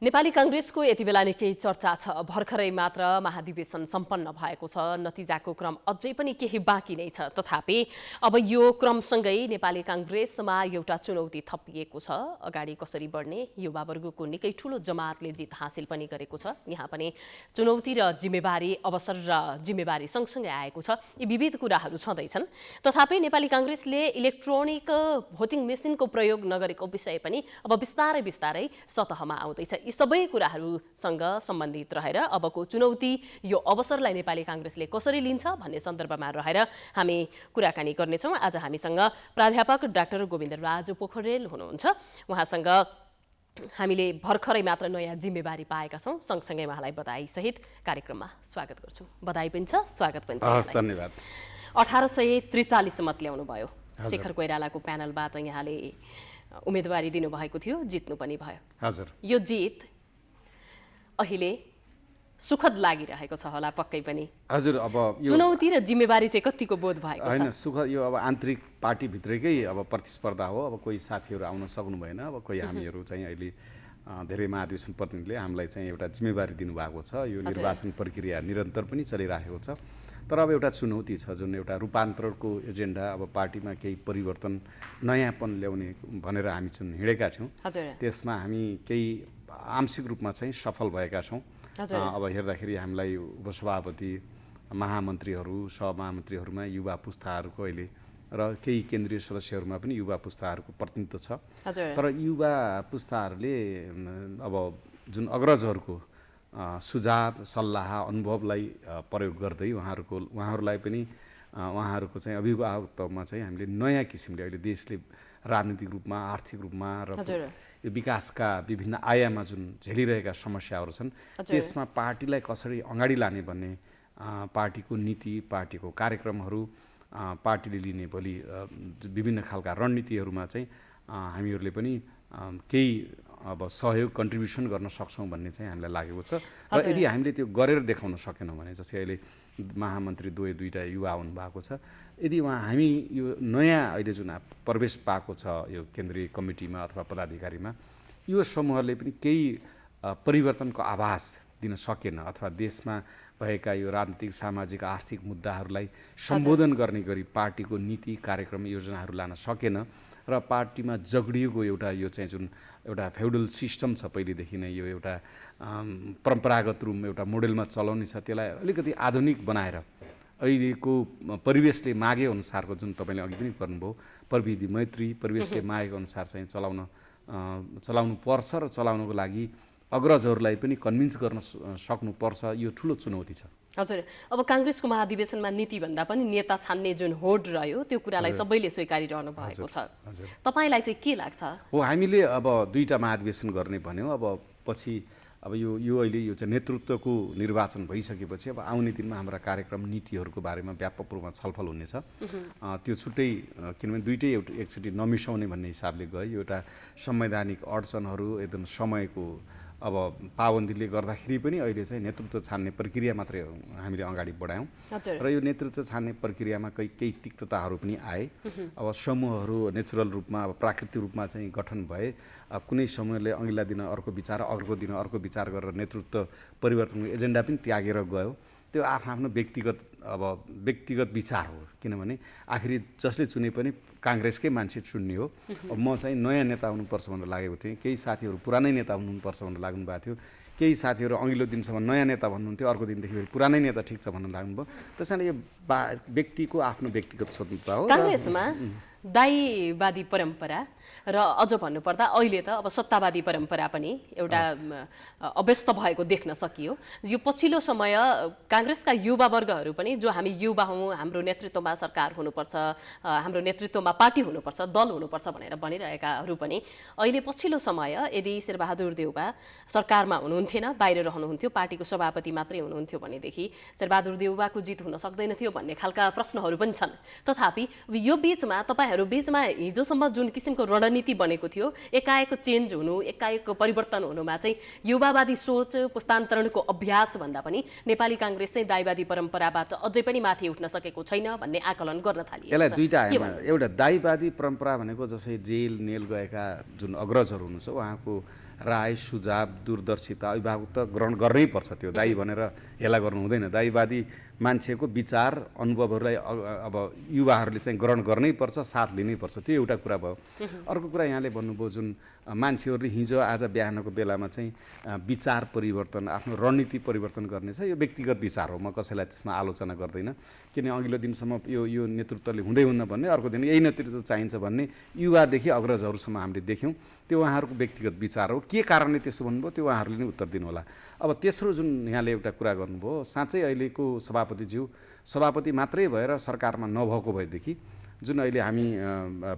नेपाली कांग्रेसको यति बेला निकै चर्चा छ। भर्खरै मात्र महाधिवेशन सम्पन्न भएको छ। नतिजाको क्रम अझै पनि केही बाँकी नै छ। तथापि अब यो क्रमसँगै नेपाली कांग्रेसमा एउटा चुनौती थपिएको छ। अगाडि कसरी बढ्ने युवा वर्गको निकै ठूलो जमातले जित हासिल पनि गरेको छ। यहाँ पनि चुनौती र जिम्मेवारी, अवसर र जिम्मेवारी सँगसँगै आएको छ। यी विविध कुराहरू छँदैछन्। तथापि नेपाली कांग्रेसले इलेक्ट्रोनिक भोटिङ मेसिनको प्रयोग नगरेको विषय पनि अब बिस्तारै बिस्तारै सतहमा आउँदैछ। सबै कुराहरूसँग सम्बन्धित रहेर अबको चुनौती, यो अवसरलाई नेपाली कांग्रेसले कसरी लिन्छ भन्ने सन्दर्भमा रहेर हामी कुराकानी गर्नेछौँ। आज हामीसँग प्राध्यापक डाक्टर गोविन्दराज पोखरेल हुनुहुन्छ। उहाँसँग हामीले भर्खरै मात्र नयाँ जिम्मेवारी पाएका छौँ। सँगसँगै उहाँलाई बधाई सहित कार्यक्रममा स्वागत गर्छु। बधाई पनि छ, स्वागत पनि छ। धन्यवाद। 1843 मत ल्याउनु भयो। शेखर कोइरालाको प्यानलबाट यहाँले उम्मेदवारी दिनुभएको थियो, जित्नु पनि भयो। हजुर, यो जित अहिले सुखद लागिरहेको छ होला पक्कै पनि। हजुर, अब चुनौती र जिम्मेवारी चाहिँ कतिको बोध भएको छ? हैन, सुख यो अब आन्तरिक पार्टीभित्रकै अब प्रतिस्पर्धा हो। अब कोही साथीहरू आउन सक्नु भएन। अब कोही हामीहरू चाहिँ अहिले धेरै महाधिवेशन प्रतिनिधिले हामीलाई चाहिँ एउटा जिम्मेवारी दिनुभएको छ। यो निर्वाचन प्रक्रिया निरन्तर पनि चलिरहेको छ। तर अब एउटा चुनौती छ, जुन एउटा रूपान्तरणको एजेन्डा, अब पार्टीमा केही परिवर्तन, नयाँपन ल्याउने भनेर हामी जुन हिँडेका थियौँ, त्यसमा हामी केही आंशिक रूपमा चाहिँ सफल भएका छौँ। अब हेर्दाखेरि हामीलाई उपसभापति, महामन्त्रीहरू, सहमहामन्त्रीहरूमा युवा पुस्ताहरूको अहिले र केही केन्द्रीय सदस्यहरूमा पनि युवा पुस्ताहरूको प्रतिनिधित्व छ। तर युवा पुस्ताहरूले अब जुन अग्रजहरूको सुझाव, सल्लाह, अनुभवलाई प्रयोग गर्दै उहाँहरूलाई पनि उहाँहरूको चाहिँ अभिभावकत्वमा चाहिँ हामीले नयाँ किसिमले अहिले देशले राजनीतिक रूपमा, आर्थिक रूपमा र यो विकासका विभिन्न आयाममा जुन झेलिरहेका समस्याहरू छन्, त्यसमा पार्टीलाई कसरी अगाडि लाने भन्ने पार्टीको नीति, पार्टीको कार्यक्रमहरू, पार्टीले लिने भोलि विभिन्न खालका रणनीतिहरूमा चाहिँ हामीहरूले पनि केही अब सहयोग, कन्ट्रिब्युसन गर्न सक्छौँ भन्ने चाहिँ हामीलाई लागेको छ। र यदि हामीले त्यो गरेर देखाउन सकेनौँ भने, जस्तै अहिले महामन्त्री दुईटा युवा हुनुभएको छ, यदि हामी यो नयाँ अहिले जुन प्रवेश पाएको छ यो केन्द्रीय कमिटीमा अथवा पदाधिकारीमा, यो समूहले पनि केही परिवर्तनको आभास दिन सकेन अथवा देशमा भएका यो राजनीतिक, सामाजिक, आर्थिक मुद्दाहरूलाई सम्बोधन गर्ने गरी पार्टीको नीति, कार्यक्रम, योजनाहरू लान सकेन र पार्टीमा जगडिएको एउटा यो चाहिँ जुन एउटा फ्युडल सिस्टम छ, पहिलेदेखि नै यो एउटा परम्परागत रूपमा एउटा मोडेलमा चलाउने छ, त्यसलाई अलिकति आधुनिक बनाएर अहिलेको परिवेशले मागे अनुसारको, जुन तपाईँले अघि पनि गर्नुभयो, प्रविधि मैत्री, परिवेशले मागेको अनुसार चाहिँ चलाउनु पर्छ र चलाउनको लागि अग्रजहरूलाई पनि कन्भिन्स गर्न सक्नुपर्छ। यो ठुलो चुनौती छ। हजुर, अब कांग्रेसको महाधिवेशनमा नीतिभन्दा पनि नेता छान्ने जुन होड रह्यो, त्यो कुरालाई सबैले स्वीकारिरहनु भएको छ। तपाईँलाई चाहिँ के लाग्छ? हो, हामीले अब दुईटा महाधिवेशन गर्ने भन्यौँ। अब पछि अब यो अहिले यो चाहिँ नेतृत्वको निर्वाचन भइसकेपछि अब आउने दिनमा हाम्रा कार्यक्रम, नीतिहरूको बारेमा व्यापक रूपमा छलफल हुनेछ। त्यो छुट्टै, किनभने दुइटै एकचोटि नमिसाउने भन्ने हिसाबले गयो। एउटा संवैधानिक अडचनहरू, एकदम समयको अब पाबन्दीले गर्दाखेरि पनि अहिले चाहिँ नेतृत्व छान्ने प्रक्रिया मात्रै हामीले अगाडि बढायौँ र यो नेतृत्व छान्ने प्रक्रियामा केही तिक्तताहरू पनि आए। अब समूहहरू नेचुरल रूपमा, अब प्राकृतिक रूपमा चाहिँ गठन भए, कुनै समूहले अघिल्ला दिन अर्को विचार, अर्को दिन अर्को विचार गरेर नेतृत्व परिवर्तनको एजेन्डा पनि त्यागेर गयो। त्यो आफ्नो व्यक्तिगत विचार हो, किनभने आखिरी जसले चुने पनि काङ्ग्रेसकै मान्छे चुन्ने हो। अब म चाहिँ नयाँ नेता हुनुपर्छ भनेर लागेको थिएँ, केही साथीहरू पुरानै नेता हुनुपर्छ भनेर लाग्नु भएको थियो, केही साथीहरू अघिल्लो दिनसम्म नयाँ नेता भन्नुहुन्थ्यो, अर्को दिनदेखि पुरानै नेता ठिक छ भन्नु लाग्नुभयो। त्यस कारण यो व्यक्तिको आफ्नो व्यक्तिगत स्वतन्त्रता हो। काङ्ग्रेसमा दाइवादी परम्परा र अझ भन्नुपर्दा अहिले त अब सत्तावादी परम्परा पनि एउटा अभ्यस्त भएको देख्न सकियो। यो पछिल्लो समय काङ्ग्रेसका युवा वर्गहरू पनि, जो हामी युवा हौँ, हाम्रो नेतृत्वमा सरकार हुनुपर्छ, हाम्रो नेतृत्वमा पार्टी हुनुपर्छ, दल हुनुपर्छ भनेर भनिरहेकाहरू पनि अहिले पछिल्लो समय, यदि शेरबहादुर देउवा सरकारमा हुनुहुन्थेन, बाहिर रहनुहुन्थ्यो, पार्टीको सभापति मात्रै हुनुहुन्थ्यो भनेदेखि शेरबहादुर देउवाको जित हुन सक्दैन थियो भन्ने खालका प्रश्नहरू पनि छन्। तथापि यो बीचमा तपाईँहरू बीचमा हिजोसम्म जुन किसिमको रणनीति बनेको थियो, एकाएक चेन्ज हुनु, एकाएक परिवर्तन हुनुमा चाहिँ युवावादी सोच, पुस्तान्तरणको अभ्यास भन्दा पनि नेपाली काङ्ग्रेस चाहिँ दाइवादी परम्पराबाट अझै पनि माथि उठ्न सकेको छैन भन्ने आकलन गर्न थालिएको छ। यसलाई दुईटा, एउटा दाइवादी परम्परा भनेको जसै जेल नेल गएका जुन अग्रजहरू हुनुहुन्छ, उहाँको राय सुझाव दूरदर्शिता अभिभावक त ग्रहण गर्नै पर्छ। त्यो दाइ भनेर हेला गर्नु हुँदैन। दाइवादी मान्छेको विचार अनुभवहरूलाई अब युवाहरूले चाहिँ ग्रहण गर्नै पर्छ, साथ लिनै पर्छ। त्यो एउटा कुरा भयो। अर्को कुरा यहाँले भन्नुभयो जुन मान्छेहरूले हिजो आज बिहानको बेलामा चाहिँ विचार परिवर्तन, आफ्नो रणनीति परिवर्तन गर्ने छ, यो व्यक्तिगत विचार हो। म कसैलाई त्यसमा आलोचना गर्दैन, किन अघिल्लो दिनसम्म यो नेतृत्वले हुँदै हुन्न भन्ने, अर्को दिन यही नेतृत्व चाहिन्छ भन्ने युवादेखि अग्रजहरूसम्म हामीले देख्यौँ। त्यो उहाँहरूको व्यक्तिगत विचार हो। के कारणले त्यसो भन्नुभयो त्यो उहाँहरूले नै उत्तर दिनु होला। अब तेस्रो जुन यहाँले एउटा कुरा गर्नुभयो, साँच्चै अहिलेको सभापति मात्रै भएर सरकारमा नभएको भएदेखि जुन अहिले हामी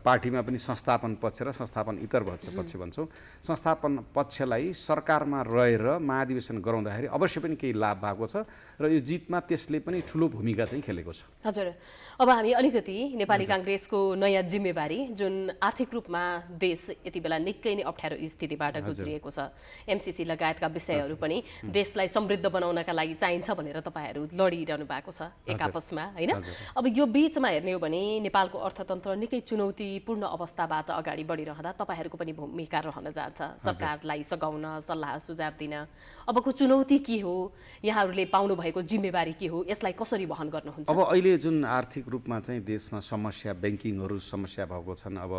पार्टीमा पनि संस्थापन पक्ष र संस्थापन इतर पक्ष भन्छौँ, संस्थापन पक्षलाई सरकारमा रहेर महाधिवेशन गराउँदाखेरि अवश्य पनि केही लाभ भएको छ र यो जितमा त्यसले पनि ठुलो भूमिका चाहिँ खेलेको छ। हजुर, अब हामी अलिकति नेपाली काङ्ग्रेसको नयाँ जिम्मेवारी, जुन आर्थिक रूपमा देश यति बेला निकै नै अप्ठ्यारो स्थितिबाट गुज्रिएको छ, एमसीसी लगायतका विषयहरू पनि देशलाई समृद्ध बनाउनका लागि चाहिन्छ भनेर तपाईँहरू लडिरहनु भएको छ एक आपसमा, होइन? अब यो बीचमा हेर्ने हो भने नेपालको अर्थतन्त्र निकै चुनौतीपूर्ण अवस्थाबाट अगाडि बढिरहँदा तपाईँहरूको पनि भूमिका रहन जान्छ, सरकारलाई सघाउन, सल्लाह सुझाव दिन। अबको चुनौती के हो, यहाँहरूले पाउनु भएको जिम्मेवारी के हो, यसलाई कसरी वहन गर्नुहुन्छ? अब अहिले जुन आर्थिक रूपमा चाहिँ देशमा समस्या, ब्याङ्किङहरू समस्या भएको छन्, अब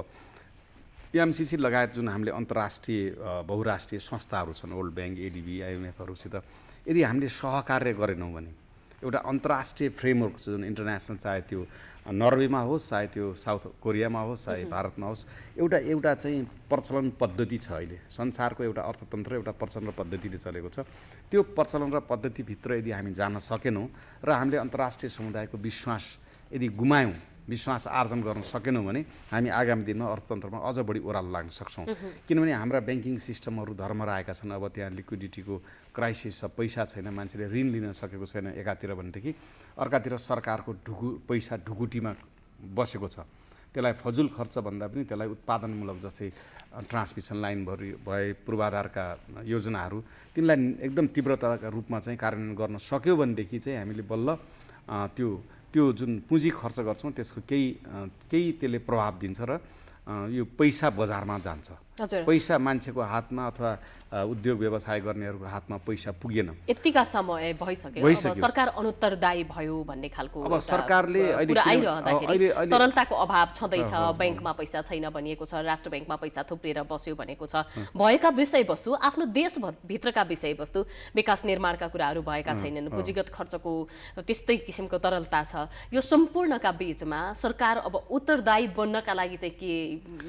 एमसीसी लगायत जुन हामीले अन्तर्राष्ट्रिय बहुराष्ट्रिय संस्थाहरू छन्, वर्ल्ड ब्याङ्क, एडिबी, आइएमएफहरूसित यदि हामीले सहकार्य गरेनौँ भने एउटा अन्तर्राष्ट्रिय फ्रेमवर्क छ जुन इन्टरनेसनल, चाहे त्यो नर्वेमा होस्, चाहे त्यो साउथ कोरियामा होस्, चाहे भारतमा होस्, एउटा चाहिँ प्रचलन पद्धति छ। अहिले संसारको एउटा अर्थतन्त्र एउटा प्रचलन र पद्धतिले चलेको छ। त्यो प्रचलन र पद्धतिभित्र यदि हामी जान सकेनौँ र हामीले अन्तर्राष्ट्रिय समुदायको विश्वास यदि गुमायौँ, विश्वास आर्जन गर्न सकेनौँ भने हामी आगामी दिनमा अर्थतन्त्रमा अझ बढी ओह्रालो लाग्न सक्छौँ। किनभने हाम्रा ब्याङ्किङ सिस्टमहरू धर्मराएका छन्। अब त्यहाँ लिक्विडिटीको क्राइसिस छ, पैसा छैन, मान्छेले ऋण लिन सकेको छैन एकातिर भनेदेखि, अर्कातिर सरकारको पैसा ढुकुटीमा बसेको छ। त्यसलाई फजुल खर्च भन्दा पनि त्यसलाई उत्पादनमूलक जस्तै ट्रान्समिसन लाइन भए पूर्वाधारका योजनाहरू तिनलाई एकदम तीव्रताका रूपमा चाहिँ कार्यान्वयन गर्न सक्यो भनेदेखि चाहिँ हामीले बल्ल त्यो जुन पुँजी खर्च गर्छौँ त्यसको केही त्यसले प्रभाव दिन्छ र यो पैसा बजारमा जान्छ। पैसा मान्छेको हातमा अथवा उद्योग व्यवसाय गर्नेहरूको हातमा पैसा पुगेन। यतिका समय भइसक्यो, अब सरकार अनुत्तरदायी भयो भन्ने खालको अब सरकारले कुरा आइरहँदाखेरि तरलताको अभाव छँदैछ, ब्याङ्कमा पैसा छैन भनिएको छ, राष्ट्र ब्याङ्कमा पैसा थुप्रिएर बस्यो भनेको छ, भएका विषयवस्तु आफ्नो देशभित्रका विषयवस्तु विकास निर्माणका कुराहरू भएका छैनन्, पुँजीगत खर्चको त्यस्तै किसिमको तरलता छ। यो सम्पूर्णका बीचमा सरकार अब उत्तरदायी बन्नका लागि चाहिँ के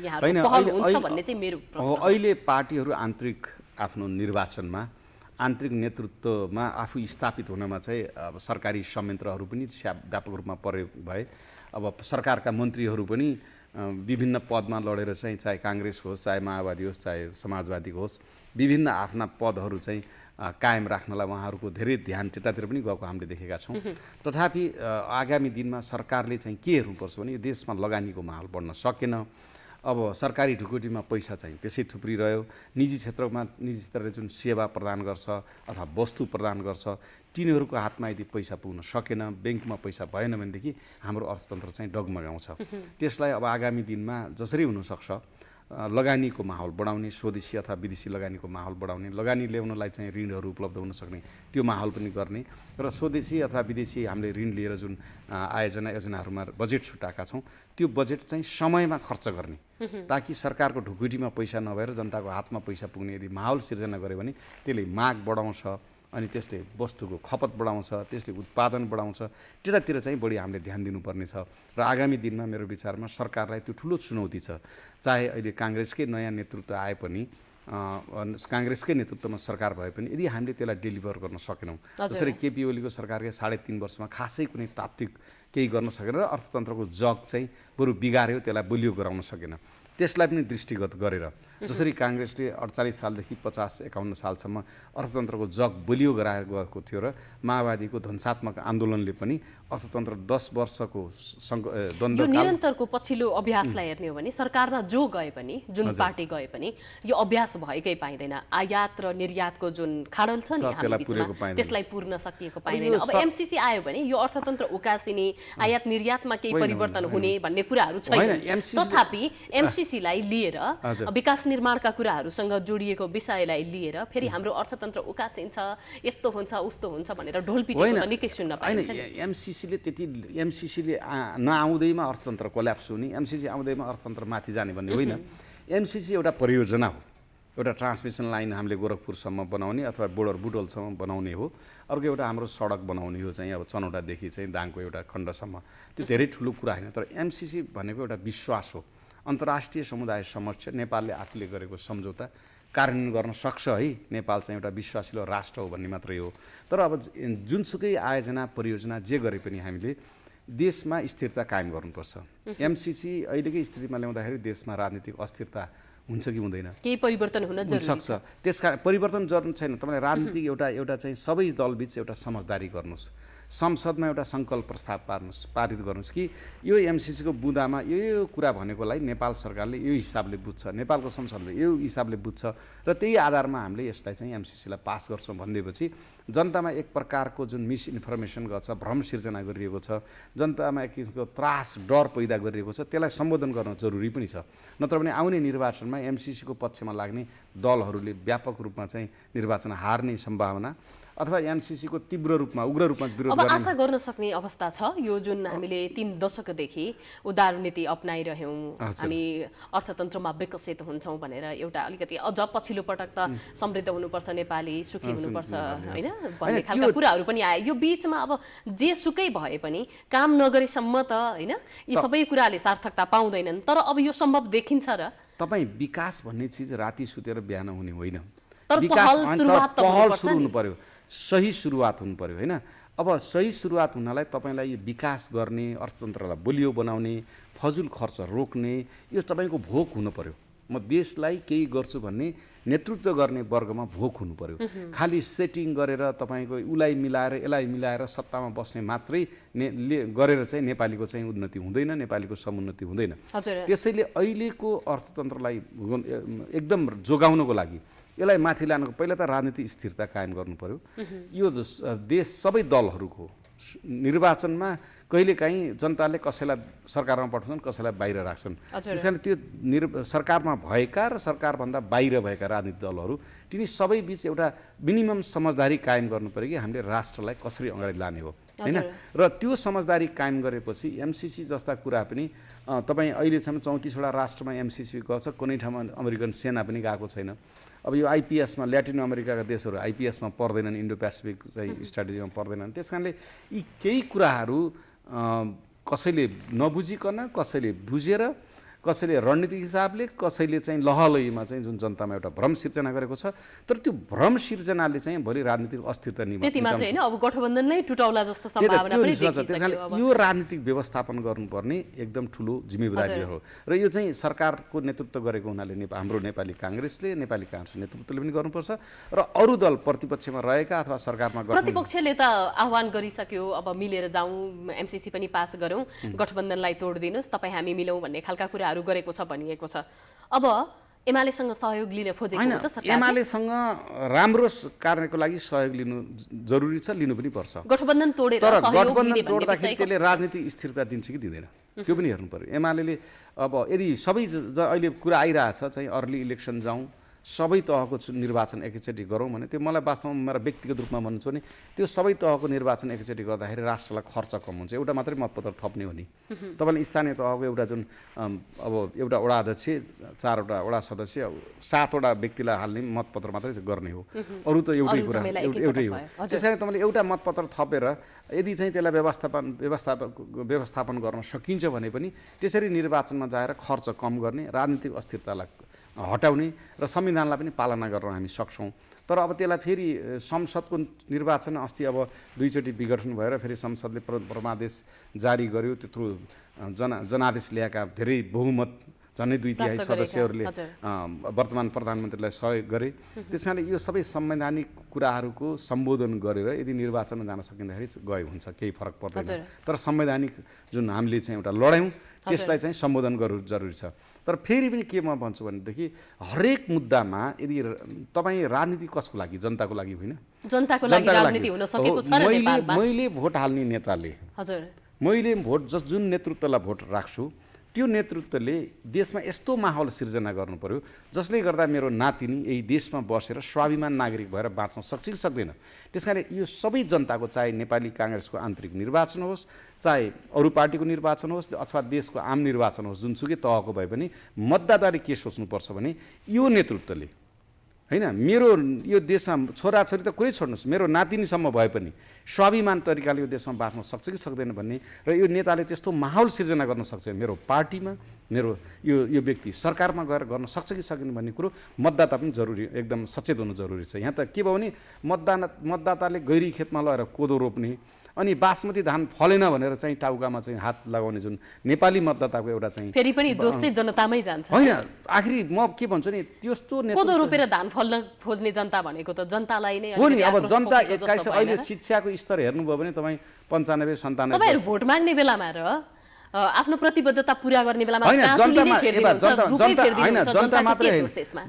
यहाँहरु पहल हुन्छ भन्ने चाहिँ मेरो प्रश्न हो। अहिले पार्टीहरू आन्तरिक आफ्नो निर्वाचनमा आन्तरिक नेतृत्वमा आफू स्थापित हुनमा चाहिँ अब सरकारी संयन्त्रहरू पनि व्यापक रूपमा प्रयोग भए। अब सरकारका मन्त्रीहरू पनि विभिन्न पदमा लडेर चाहिँ चाहे काङ्ग्रेस होस्, चाहे माओवादी होस्, चाहे समाजवादीको होस्, विभिन्न आफ्ना पदहरू चाहिँ कायम राख्नलाई उहाँहरूको धेरै ध्यान त्यतातिर पनि गएको हामीले देखेका छौँ। तथापि आगामी दिनमा सरकारले चाहिँ के हेर्नुपर्छ भने यो देशमा लगानीको माहौल बढ्न सकेन। अब सरकारी ढुकुटीमा पैसा चाहिँ त्यसै थुप्रिरह्यो, निजी क्षेत्रले जुन सेवा प्रदान गर्छ अथवा वस्तु प्रदान गर्छ तिनीहरूको हातमा यदि पैसा पुग्न सकेन, ब्याङ्कमा पैसा भएन भनेदेखि हाम्रो अर्थतन्त्र चाहिँ डगमगाउँछ। त्यसलाई अब आगामी दिनमा जसरी हुनसक्छ लगानीको माहौल बढाउने, स्वदेशी अथवा विदेशी लगानीको माहौल बढाउने, लगानी ल्याउनलाई चाहिँ ऋणहरू उपलब्ध हुन सक्ने त्यो माहौल पनि गर्ने र स्वदेशी अथवा विदेशी हामीले ऋण लिएर जुन आयोजना योजनाहरूमा बजेट छुट्याएका छौँ त्यो बजेट चाहिँ समयमा खर्च गर्ने, ताकि सरकारको ढुकुटीमा पैसा नभएर जनताको हातमा पैसा पुग्ने यदि माहौल सिर्जना गर्यो भने त्यसले माग बढाउँछ, अनि त्यसले वस्तुको खपत बढाउँछ, त्यसले उत्पादन बढाउँछ। त्यतातिर चाहिँ बढी हामीले ध्यान दिनुपर्ने छ र आगामी दिनमा मेरो विचारमा सरकारलाई त्यो ठुलो चुनौती छ। चाहे अहिले काङ्ग्रेसकै नयाँ नेतृत्व आए पनि, काङ्ग्रेसकै नेतृत्वमा सरकार भए पनि यदि हामीले त्यसलाई डेलिभर गर्न सकेनौँ, जसरी केपी ओलीको सरकारले 3.5 वर्षमा खासै कुनै तात्विक केही गर्न सकेन र अर्थतन्त्रको जग चाहिँ बरु बिगार्यो, त्यसलाई बलियो गराउन सकेन। त्यसलाई पनि दृष्टिगत गरेर जसरी काङ्ग्रेसले 48 सालदेखि 50-51 सालसम्म अर्थतन्त्रको जग बलियो गराएर गएको थियो र माओवादीको ध्वंसात्मक आन्दोलनले पनि अर्थतन्त्र 10 वर्षको द्वन्द्वकाल निरन्तरको पछिल्लो अभ्यासलाई हेर्ने हो भने सरकारमा जो गए पनि, जुन पार्टी गए पनि यो अभ्यास भएकै पाइँदैन। आयात र निर्यातको जुन खाडल छ नि हामी बिचमा त्यसलाई पूर्ण सकिएको पाइँदैन। अब एमसीसी आयो भने यो अर्थतन्त्र उकासिने, आयात निर्यातमा केही परिवर्तन हुने भन्ने कुराहरू छैन। तथापि एमसीसी एमसीसीलाई लिएर विकास निर्माणका कुराहरूसँग जोडिएको विषयलाई लिएर फेरि हाम्रो अर्थतन्त्र उकासिन्छ, यस्तो हुन्छ उस्तो हुन्छ भनेर ढोल पिटेको त निकै सुन्न पाइन्छ नि। एमसीसीले नआउँदैमा अर्थतन्त्र कोल्याप्स हुने, एमसीसी आउँदैमा अर्थतन्त्र माथि जाने भन्ने होइन। एमसीसी एउटा परियोजना हो, एउटा ट्रान्समिसन लाइन हामीले गोरखपुरसम्म बनाउने अथवा बोर्डर बुटोलसम्म बनाउने हो। अर्को एउटा हाम्रो सडक बनाउने हो चाहिँ अब चनौटादेखि चाहिँ दाङको एउटा खण्डसम्म। त्यो धेरै ठुलो कुरा होइन, तर एमसीसी भनेको एउटा विश्वास हो। अन्तर्राष्ट्रिय समुदाय समक्ष नेपालले आफूले गरेको सम्झौता कार्यान्वयन गर्न सक्छ है, नेपाल चाहिँ एउटा विश्वासिलो राष्ट्र हो भन्ने मात्रै हो। तर अब जुनसुकै आयोजना परियोजना जे गरे पनि हामीले देशमा स्थिरता कायम गर्नुपर्छ। एमसीसी अहिलेकै स्थितिमा ल्याउँदाखेरि देशमा राजनीतिक अस्थिरता हुन्छ कि हुँदैन, केही परिवर्तन हुन जरुरी सक्छ। त्यसकारण परिवर्तन जरुरी छैन, तपाईँले राजनीतिक एउटा चाहिँ सबै दलबीच एउटा समझदारी गर्नुहोस्, संसदमा एउटा सङ्कल्प प्रस्ताव पारित गर्नुहोस् कि यो एमसीसीको बुँदामा यो कुरा भनेकोलाई नेपाल सरकारले यो हिसाबले बुझ्छ, नेपालको संसदले यो हिसाबले बुझ्छ र त्यही आधारमा हामीले यसलाई चाहिँ एमसीसीलाई पास गर्छौँ भनिदिएपछि जनतामा एक प्रकारको जुन मिसइन्फर्मेसन गर्छ, भ्रम सिर्जना गरिएको छ, जनतामा एक किसिमको त्रास डर पैदा गरिएको छ, त्यसलाई सम्बोधन गर्न जरुरी पनि छ। नत्र भने आउने निर्वाचनमा एमसीसीको पक्षमा लाग्ने दलहरूले व्यापक रूपमा चाहिँ निर्वाचन हार्ने सम्भावना अथवा एमसीसीको तीव्र रूपमा उग्र रूपमा विरोध अब आशा गर्न सक्ने अवस्था छ। यो जुन हामीले 3 दशकदेखि उदारनीति अपनाइरह्यौँ, हामी अर्थतन्त्रमा विकसित हुन्छौँ भनेर एउटा अलिकति अझ पछिल्लो पटक त समृद्ध हुनुपर्छ, नेपाली सुखी हुनुपर्छ होइन भन्ने खालका कुराहरू पनि आए। यो बीचमा अब जे सुकै भए पनि काम नगरेसम्म त होइन यी सबै कुराले सार्थकता पाउँदैनन्। तर अब यो सम्भव देखिन्छ र? तपाईँ विकास भन्ने चिज राति सुतेर बिहान हुने होइन। तर पहल सुरुवात हुनु पर्यो, सही सुरुवात हुनु पर्यो होइन। अब सही सुरुवात हुनलाई तपाईँलाई यो विकास गर्ने, अर्थतन्त्रलाई बलियो बनाउने, फजुल खर्च रोक्ने यो तपाईँको भोक हुनु पर्यो। म देशलाई केही गर्छु भन्ने नेतृत्व गर्ने वर्गमा भोक हुनु पर्यो। खालि सेटिङ गरेर तपाईँको उसलाई मिलाएर यसलाई मिलाएर सत्तामा बस्ने मात्रै गरेर चाहिँ नेपालीको चाहिँ उन्नति हुँदैन, नेपालीको समुन्नति हुँदैन। त्यसैले अहिलेको अर्थतन्त्रलाई एकदम जोगाउनको लागि यसलाई माथि लानको पहिला त राजनीतिक स्थिरता कायम गर्नु पर्यो। यो देश सबै दलहरूको निर्वाचनमा कहिलेकाहीँ जनताले कसैलाई सरकारमा पठाउँछन्, कसैलाई बाहिर राख्छन्। त्यसैले त्यो सरकारमा भएका र सरकारभन्दा बाहिर भएका राजनीतिक दलहरू तिनी सबै बिच एउटा मिनिमम समझदारी कायम गर्नु पर्यो कि हामीले राष्ट्रलाई कसरी अगाडि लाने हो होइन। र त्यो समझदारी कायम गरेपछि एमसीसी जस्ता कुरा पनि तपाईँ अहिलेसम्म 34वटा राष्ट्रमा एमसीसी गएको छ, कुनै ठाउँमा अमेरिकन सेना पनि गएको छैन। अब यो आइपिएसमा ल्याटिन अमेरिकाका देशहरू आइपिएसमा पर्दैनन्, इन्डो पेसिफिक चाहिँ स्ट्राटेजीमा पर्दैनन्। त्यस कारणले यी केही कुराहरू कसैले नबुझिकन, कसैले बुझेर, कसैले रणनीतिक हिसाबले, कसैले चाहिँ लहलैमा चाहिँ जुन जनतामा एउटा भ्रम सिर्जना गरेको छ। तर त्यो भ्रम सिर्जनाले चाहिँ भोलि राजनीतिक अस्थिरता त्यति मात्रै होइन, अब गठबन्धन नै टुटाउला जस्तो सम्भावना पनि देखिसक्यो। यो राजनीतिक व्यवस्थापन गर्नुपर्ने एकदम ठुलो जिम्मेवारी हो र यो चाहिँ सरकारको नेतृत्व गरेको हुनाले हाम्रो नेपाली काङ्ग्रेसले, नेपाली काङ्ग्रेसको नेतृत्वले पनि गर्नुपर्छ र अरू दल प्रतिपक्षमा रहेका अथवा सरकारमा प्रतिपक्षले त आह्वान गरिसक्यो, अब मिलेर जाउँ, एमसीसी पनि पास गरौँ, गठबन्धनलाई तोडिदिनुहोस्, तपाईँ हामी मिलौँ भन्ने खालका कुराहरू गरेको छ भनिएको छ। अब एमालेसँग सहयोग लिन खोजेको हो त सरकारले? एमालेसँग राम्रो कार्यको लागि सहयोग लिनु जरुरी छ, लिनु पनि पर्छ। गठबन्धन तोडेर सहयोग लिने भन्ने विषय त्यसले राजनीतिक स्थिरता दिन्छ कि दिँदैन त्यो पनि हेर्नु पर्यो। एमालेले अब यदि सबै अहिले कुरा आइरहेछ चाहिँ अर्ली इलेक्सन जाउँ, सबै तहको निर्वाचन एकैचोटि गरौँ भने त्यो मलाई वास्तवमा मेरो व्यक्तिगत रूपमा भन्छु भने त्यो सबै तहको निर्वाचन एकैचोटि गर्दाखेरि राष्ट्रलाई खर्च कम हुन्छ। एउटा मात्रै मतपत्र थप्ने हो नि। तपाईँले स्थानीय तहको एउटा जुन अब एउटा वडा अध्यक्ष, 4वटा वडा सदस्य, 7वटा व्यक्तिलाई हाल्ने मतपत्र मात्रै गर्ने हो, अरू त एउटै कुरा एउटै हो। त्यसैले तपाईँले एउटा मतपत्र थपेर यदि चाहिँ त्यसलाई व्यवस्थापन गर्न सकिन्छ भने पनि त्यसरी निर्वाचनमा जाएर खर्च कम गर्ने, राजनीतिक अस्थिरतालाई हटाउने र संविधानलाई पनि पालना गर्न हामी सक्छौँ। तर अब त्यसलाई फेरि संसदको निर्वाचन अस्ति अब 2 चोटि विघटन भएर फेरि संसदले परमादेश जारी गर्यो, त्यत्रो जनादेश ल्याएका धेरै बहुमत झन्डै 2/3 सदस्यहरूले वर्तमान प्रधानमन्त्रीलाई सहयोग गरे। त्यस कारणले यो सबै संवैधानिक कुराहरूको सम्बोधन गरेर यदि निर्वाचनमा जान सकिँदाखेरि गए हुन्छ, केही फरक पर्दैन। तर संवैधानिक जुन हामीले चाहिँ एउटा लड्यौँ त्यसलाई चाहिँ सम्बोधन गर्नु जरुरी छ। तर फेरि पनि के म भन्छु भनेदेखि हरेक मुद्दामा यदि तपाईँ राजनीति कसको लागि? जनताको लागि होइन, जनताको लागि राजनीति हुन सकेको छ र नेपालमा। मैले भोट हाल्ने नेताले, मैले भोट जुन नेतृत्वलाई भोट राख्छु त्यो नेतृत्वले देशमा यस्तो माहौल सिर्जना गर्नु पर्यो जसले गर्दा मेरो नातिनी यही देशमा बसेर स्वाभिमान नागरिक भएर बाँच्न सक्छ कि सक्दैन। त्यसकारण यो सबै जनताको, चाहे नेपाली काङ्ग्रेसको आन्तरिक निर्वाचन होस्, चाहे अरू पार्टीको निर्वाचन होस् अथवा देशको आम निर्वाचन होस्, जुनसुकै तहको भए पनि मतदाताले के सोच्नुपर्छ भने यो नेतृत्वले हैन मेरो यो देशमा छोराछोरी त कुरै छोड्नुहोस्, मेरो नातिनीसम्म भए पनि स्वाभिमान तरिकाले यो देशमा बाँच्न सक्छ कि सक्दैन भन्ने र यो नेताले त्यस्तो माहौल सिर्जना गर्न सक्छ मेरो पार्टीमा, मेरो यो व्यक्ति सरकारमा गएर गर्न सक्छ कि सक्दैन भन्ने कुरो मतदाता पनि जरुरी, एकदम सचेत हुनु जरुरी छ। यहाँ त के भयो भने मतदाताले गैरी खेतमा लगेर कोदो रोप्ने अनि बासमती धान फलेन भनेर चाहिँ टाउकामा चाहिँ हात लगाउने जुन नेपाली मतदाताको एउटा चाहिँ फेरि पनि दोष चाहिँ जनतामै जान्छ होइन। आखिरी म के भन्छु नि, त्यस्तो कोदो रोपेर धान फल्न खोज्ने जनता भनेको त जनतालाई नै हो नि। अब जनता 21 अहिले शिक्षाको स्तर हेर्नुभयो भने तपाईँ 95-97 तपाईहरु भोट माग्ने बेलामा र आफ्नो प्रतिबद्धता पूरा गर्ने बेलामा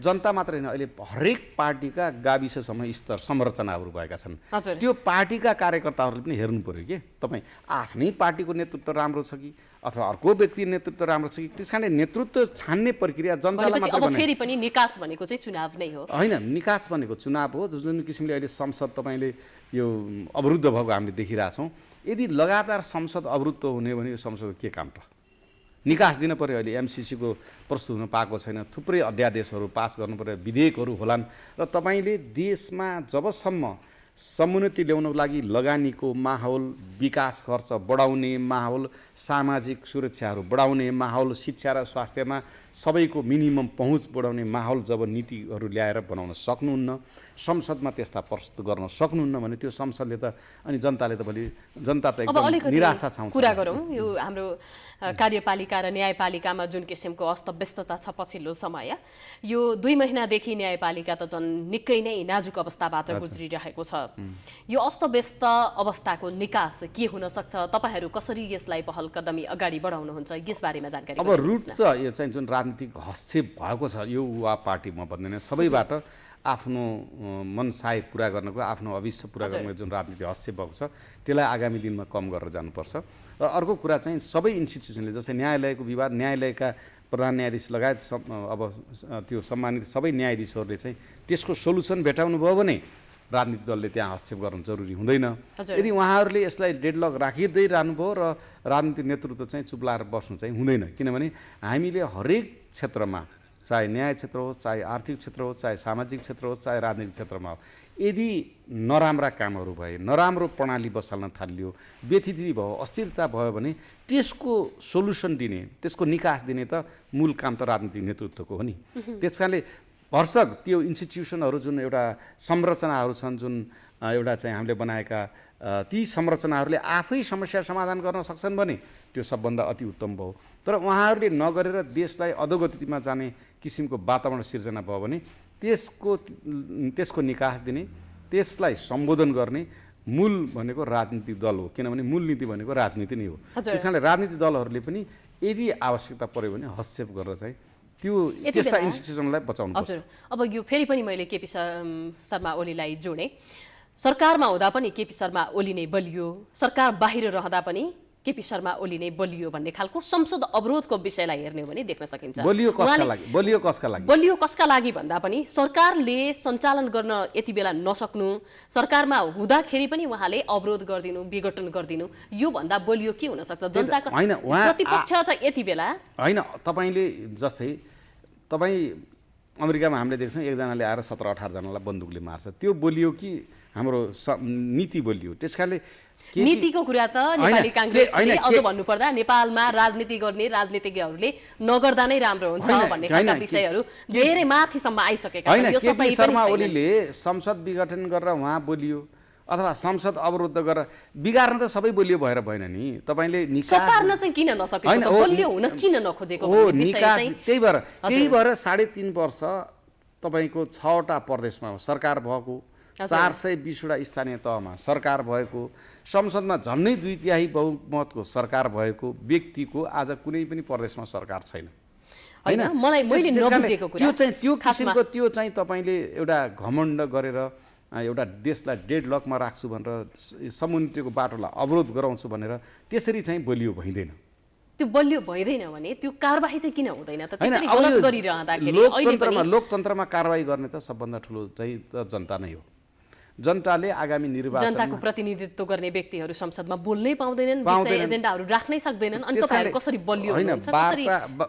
जनता मात्रै होइन, अहिले हरेक पार्टीका गाविससम्म स्तर संरचनाहरू भएका छन्। त्यो पार्टीका कार्यकर्ताहरूले पनि हेर्नु पर्यो कि तपाईँ आफ्नै पार्टीको नेतृत्व राम्रो छ कि अथवा अर्को व्यक्ति नेतृत्व राम्रो छ कि। त्यसकारणले नेतृत्व छान्ने प्रक्रिया जनतालाई मात्रै अब फेरि पनि निकास भनेको चाहिँ चुनाव नै हो होइन। निकास भनेको चुनाव हो। जुन किसिमले अहिले संसद तपाईँले यो अवरुद्ध भएको हामीले देखिरहेछौँ, यदि लगातार संसद अवरुद्ध हुने भने यो संसदको के काम त? निकास दिन पर्यो। अहिले एमसिसीको प्रस्तुत हुन पाएको छैन, थुप्रै अध्यादेशहरू पास गर्नु पर्यो, विधेयकहरू होलान् र तपाईँले देशमा जबसम्म समुन्नति ल्याउनको लागि लगानीको माहौल, विकास खर्च बढाउने माहौल, सामाजिक सुरक्षाहरू बढाउने माहौल, शिक्षा र स्वास्थ्यमा सबैको मिनिमम पहुँच बढाउने माहौल जब नीतिहरू ल्याएर बनाउन सक्नुहुन्न, संसदमा त्यस्ता प्रस्तुत गर्न सक्नुहुन्न भने त्यो संसदले त अनि जनताले त भोलि जनता त एकदम निराशा छाउँछ। कुरा गरौँ यो हाम्रो कार्यपालिका र न्यायपालिकामा जुन किसिमको अस्तव्यस्तता छ पछिल्लो समय, यो 2 महिनादेखि न्यायपालिका त झन् निकै नै नाजुक अवस्थाबाट गुज्रिरहेको छ। यो अस्तव्यस्त अवस्थाको निकास के हुन सक्छ? तपाईहरु कसरी यसलाई पहल कदमी अगाडि बढाउनुहुन्छ? यस बारेमा जानकारी अब रुट छ यो चाहिँ जुन राजनीतिक हस्तक्षेप भएको छ यो युवा पार्टी म भन्दैन, सबैबाट आफ्नो मनसाय पुरा गर्नको, आफ्नो अभिष्ट पुरा गर्ने जुन राजनीतिक हस्तक्षेप भएको छ त्यसलाई आगामी दिनमा कम गरेर जानुपर्छ। र अर्को कुरा चाहिँ सबै इन्स्टिट्युसनले, जस्तै न्यायालयको विवाद, न्यायालयका प्रधान न्यायाधीश लगायत अब त्यो सम्मानित सबै न्यायाधीशहरूले चाहिँ त्यसको सोलुसन भेटाउनु भयो भने राजनीतिक दलले त्यहाँ हस्तक्षेप गर्नु जरुरी हुँदैन। यदि उहाँहरूले यसलाई डेडलक राखिँदै रहनुभयो र राजनीतिक नेतृत्व चाहिँ चुप्लाएर बस्नु चाहिँ हुँदैन। किनभने हामीले हरेक क्षेत्रमा, चाहे न्याय क्षेत्र होस्, चाहे आर्थिक क्षेत्र होस्, चाहे सामाजिक क्षेत्र होस्, चाहे राजनीतिक क्षेत्रमा हो, यदि नराम्रा कामहरू भए, नराम्रो प्रणाली बसाल्न थालियो, व्यथिति भयो, अस्थिरता भयो भने त्यसको सोलुसन दिने, त्यसको निकास दिने त मूल काम त राजनीतिक नेतृत्वको हो नि। त्यसकारणले भरसक त्यो इन्स्टिट्युसनहरू जुन एउटा संरचनाहरू छन्, जुन एउटा चाहिँ हामीले बनाएका ती संरचनाहरूले आफै समस्या समाधान गर्न सक्छन् भने त्यो सबभन्दा अति उत्तम भयो। तर उहाँहरूले नगरेर देशलाई अधोगतिमा जाने किसिमको वातावरण सिर्जना भयो भने त्यसको निकास दिने, त्यसलाई सम्बोधन गर्ने मूल भनेको राजनीतिक दल हो। किनभने मूल नीति भनेको राजनीति नै हो। त्यसकारणले राजनीतिक दलहरूले पनि यदि आवश्यकता पर्यो भने हस्तक्षेप गरेर चाहिँ त्यो त्यस्ता इन्स्टिट्युसनलाई बचाउनु पर्छ। हजुर, अब यो फेरि पनि मैले केपी शर्मा ओलीलाई जोडे। सरकारमा हुँदा पनि केपी शर्मा ओली नै बलियो, सरकार बाहिर रहँदा पनि केपी शर्मा ओली नै बलियो भन्ने खालको संसद अवरोधको विषयलाई हेर्ने हो भने देख्न सकिन्छ। बलियो कसका लागि भन्दा पनि सरकारले सञ्चालन गर्न यति बेला नसक्नु, सरकारमा हुँदाखेरि पनि उहाँले अवरोध गरिदिनु, विघटन गरिदिनु, यो भन्दा बलियो के हुन सक्छ? जनताको प्रतिपक्ष त यति बेला होइन। तपाईँले जस्तै तपाईँ अमेरिकामा हामीले देख्छौँ एकजनाले आएर 17-18 जनालाई बन्दुकले मार्छ, त्यो बोलियो कि हाम्रो नीति बोलियो? त्यसकारणले नीतिको कुरा त नेपाली कांग्रेसले अझ भन्नुपर्दा नेपालमा राजनीति गर्ने राजनीतिज्ञहरूले नगर्दा नै राम्रो हुन्छ भन्ने खालका विषयहरू धेरै माथिसम्म आइसकेका छन्। यो केपी शर्मा ओलीले संसद विघटन गरेर उहाँ बोलियो अथवा संसद अवरुद्ध गरेर बिगार्न त सबै बोलियो भएर भएन नि। तपाईले निकास पार्न चाहिँ किन नसकेको त? बलियो हुन किन नखोजेको भन्ने विषय चाहिँ त्यही भएर 3.5 वर्ष तपाईको 6वटा प्रदेशमा सरकार भएको, 420 वटा स्थानीय तहमा सरकार भएको, संसदमा झन्नै 2/3 बहुमतको सरकार भएको व्यक्तिको आज कुनै पनि प्रदेशमा सरकार छैन। हैन, मैले नबुझेको कुरा त्यो किसिमको त्यो चाहिँ तपाईले एउटा घमण्ड गरेर एउटा देशलाई डेडलकमा राख्छु भनेर समुन्नतिको बाटोलाई अवरोध गराउँछु भनेर त्यसरी चाहिँ बलियो भइँदैन। त्यो बलियो भइदैन भने त्यो कारबाही चाहिँ किन हुँदैन त? होइन, त्यसरी अब गलत यो गरिरहँदाखेरि अहिले पनि लोकतन्त्रमा कारबाही गर्ने त सबभन्दा ठुलो चाहिँ त जनता नै हो। जनताले आगामी निर्वाचन जनताको प्रतिनिधित्व गर्ने व्यक्तिहरू संसदमा बोल्नै पाउँदैनन्, विषय एजेन्डाहरू राख्नै सक्दैनन्, अनि तपाईँहरू कसरी बलियो होइन, हुनुहुन्छ? कसरी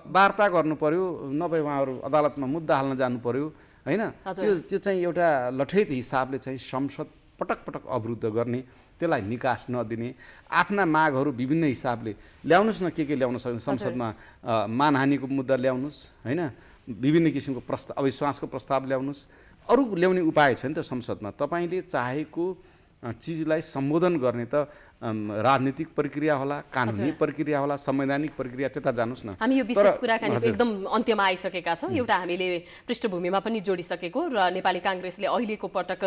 वार्ता गर्नु पर्यो, नभए उहाँहरू अदालतमा मुद्दा हाल्न जानु पर्यो होइन। त्यो चाहिँ एउटा लठैत हिसाबले चाहिँ संसद पटक पटक अवरुद्ध गर्ने, त्यसलाई निकास नदिने, आफ्ना मागहरू विभिन्न हिसाबले ल्याउनुहोस् न, के ल्याउन सक्ने संसदमा मानहानिको मुद्दा ल्याउनुहोस् होइन, विभिन्न किसिमको अविश्वासको प्रस्ताव ल्याउनुहोस्, अरू ल्याउने उपाय छ नि त संसदमा। तपाईँले चाहेको चिजलाई सम्बोधन गर्ने त राजनीतिक प्रक्रिया होला, कानुनी प्रक्रिया होला, संवैधानिक प्रक्रिया, त्यता जानुहोस् न। हामी यो विशेष कुराकानीको एकदम अन्त्यमा आइसकेका छौँ। एउटा हामीले पृष्ठभूमिमा पनि जोडिसकेको र नेपाली काङ्ग्रेसले अहिलेको पटक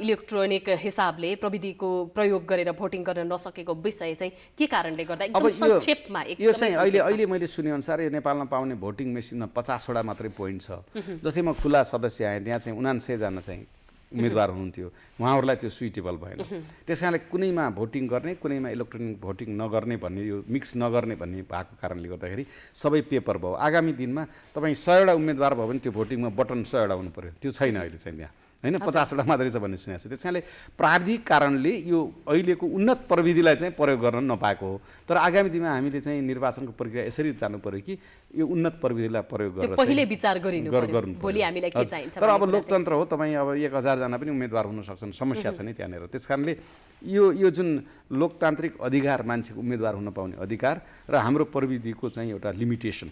इलेक्ट्रोनिक हिसाबले प्रविधिको प्रयोग गरेर भोटिङ गर्न नसकेको विषय चाहिँ के कारणले गर्दा एकदम संक्षेपमा यो चाहिँ अहिले मैले सुनेअनुसार यो नेपालमा पाउने भोटिङ मेसिनमा 50 वटा मात्रै पोइन्ट छ। जसै म खुला सदस्य आएँ, त्यहाँ चाहिँ 79 जना चाहिँ उम्मेदवार हुनुहुन्थ्यो, उहाँहरूलाई त्यो सुइटेबल भएन। त्यस कारणले कुनैमा भोटिङ गर्ने, कुनैमा इलेक्ट्रोनिक भोटिङ नगर्ने भन्ने, यो मिक्स नगर्ने भन्ने भएको कारणले गर्दाखेरि सबै पेपर भयो। आगामी दिनमा तपाईँ 100 वटा उम्मेदवार भयो भने त्यो भोटिङमा बटन 100 वटा हुनु पर्यो, त्यो छैन अहिले चाहिँ त्यहाँ होइन, 50 वटा मात्रै छ भन्ने सुनेको छु। त्यस कारणले प्राविधिक कारणले यो अहिलेको उन्नत प्रविधिलाई चाहिँ प्रयोग गर्न नपाएको हो। तर आगामी दिनमा हामीले चाहिँ निर्वाचनको प्रक्रिया यसरी जानु पर्यो कि यो उन्नत प्रविधिलाई प्रयोग गरेर पहिले विचार गरिनु पर्यो, भोलि हामीलाई के चाहिन्छ। तर अब लोकतन्त्र हो, तपाईँ अब 1000 जना पनि उम्मेदवार हुन सक्छन्, समस्या छ नि त्यहाँनिर। त्यस कारणले यो जुन लोकतान्त्रिक अधिकार, मान्छेको उम्मेदवार हुन पाउने अधिकार र हाम्रो प्रविधिको चाहिँ एउटा लिमिटेसन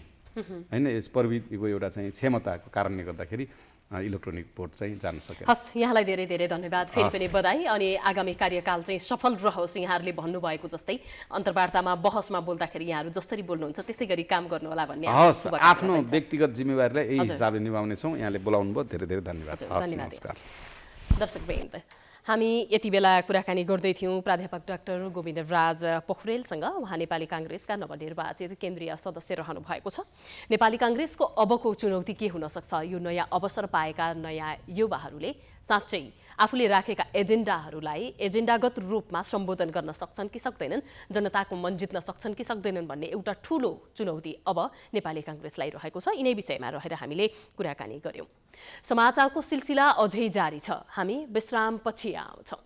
होइन, यस प्रविधिको एउटा चाहिँ क्षमताको कारणले गर्दाखेरि इलेक्ट्रोनिक भोट चाहिँ जान सके। हस्, यहाँलाई धेरै धेरै धन्यवाद, फेरि पनि बधाई, अनि आगामी कार्यकाल चाहिँ सफल रहोस्। यहाँहरूले भन्नुभएको जस्तै अन्तर्वार्तामा बहसमा बोल्दाखेरि यहाँहरू जसरी बोल्नुहुन्छ त्यसै गरी काम गर्नु होला भन्ने आफ्नो व्यक्तिगत जिम्मेवारीलाई यही हिसाबले निभाउनेछौँ। यहाँले बोलाउनु भयो, धेरै धेरै धन्यवाद। नमस्कार दर्शकवृन्द, हामी यति बेला कुराकानी गर्दै थियौँ प्राध्यापक डाक्टर गोविन्दराज पोखरेलसँग। उहाँ नेपाली काङ्ग्रेसका नवनिर्वाचित केन्द्रीय सदस्य रहनु भएको छ। नेपाली काङ्ग्रेसको अबको चुनौती के हुन सक्छ? यो नयाँ अवसर पाएका नयाँ युवाहरूले साँच्चै आफूले राखेका एजेन्डागत रूपमा सम्बोधन गर्न सक्छन् कि सक्दैनन्, जनताको मन जित्न सक्छन् कि सक्दैनन् भन्ने एउटा ठूलो चुनौती अब नेपाली काङ्ग्रेसलाई रहेको छ। यिनै विषयमा रहेर हामीले कुराकानी गर्यौँ। समाचारको सिलसिला अझै जारी छ, हामी विश्रामपछि आउँछौँ।